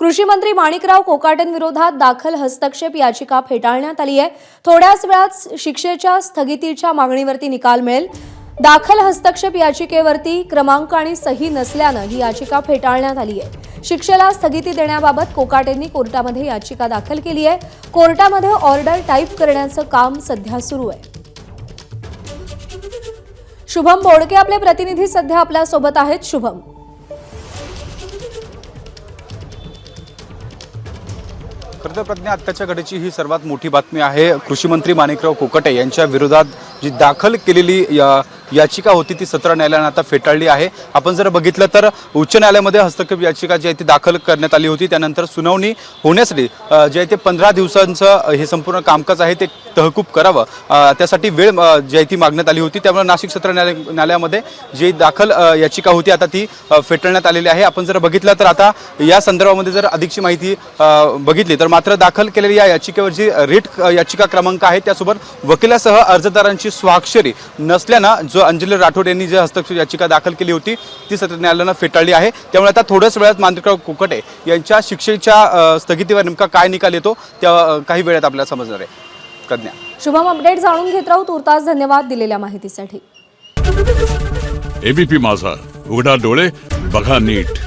कृषी मंत्री माणिकराव कोकाटेंविरोधात दाखल हस्तक्षेप याचिका फेटाळण्यात आली आहे। थोड्याच वेळात शिक्षेच्या स्थगितीच्या मागणीवरती निकाल मिळेल। दाखल हस्तक्षेप याचिकेवरती क्रमांक आणि सही नसल्याने ही याचिका फेटाळण्यात आली आहे। शिक्षेला स्थगिती देण्याबाबत कोकाटेंनी कोर्टामध्ये याचिका दाखल केली आहे। कोर्टामध्ये ऑर्डर टाईप करण्याचं काम सध्या सुरू आहे। शुभम बोडके आपले प्रतिनिधी सध्या आपल्या सोबत आहेत। शुभम, खरं प्रज्ञा, आत्ताच्या घडीची ही सर्वात मोठी बातमी आहे। कृषी मंत्री माणिकराव कोकाटे यांच्या विरोधात जी दाखल केलेली याचिका होती ती सत्र न्यायालयाने आता फेटाळली आहे। आपण जर बघितलं तर उच्च न्यायालयामध्ये हस्तक्षेप याचिका जी आहे ती दाखल करण्यात आली होती। त्यानंतर सुनावणी होण्यासाठी जे आहे ते 15 दिवसांचं हे संपूर्ण कामकाज आहे ते तहकूब करावं, त्यासाठी वेळ जी आहे ती मागण्यात आली होती। त्यामुळे नाशिक सत्र न्यायालयामध्ये जी दाखल याचिका होती आता ती फेटाळण्यात आलेली आहे। आपण जर बघितलं तर आता या संदर्भामध्ये जर अधिकची माहिती बघितली तर मात्र दाखल केलेली या याचिकेवर जी रिट याचिका क्रमांक आहे त्यासोबत वकिलासह अर्जदारांची स्वाक्षरी नसल्यानं जो अंजली राठोड यांनी जे हस्तक्षेप याचिका दाखल केली होती ती सत्र न्यायालयानं फेटाळली आहे। त्यामुळे आता थोड्याच वेळात माणिकराव कोकाटे यांच्या शिक्षेच्या स्थगितीवर नेमका काय निकाल येतो त्या काही वेळात आपल्याला समजणार आहे। प्रज्ञा, शुभम, अपडेट जाणून घेत राहू। तुर्तास धन्यवाद दिलेल्या माहितीसाठी। एबीपी माझा, उघडा डोळे बघा नीट।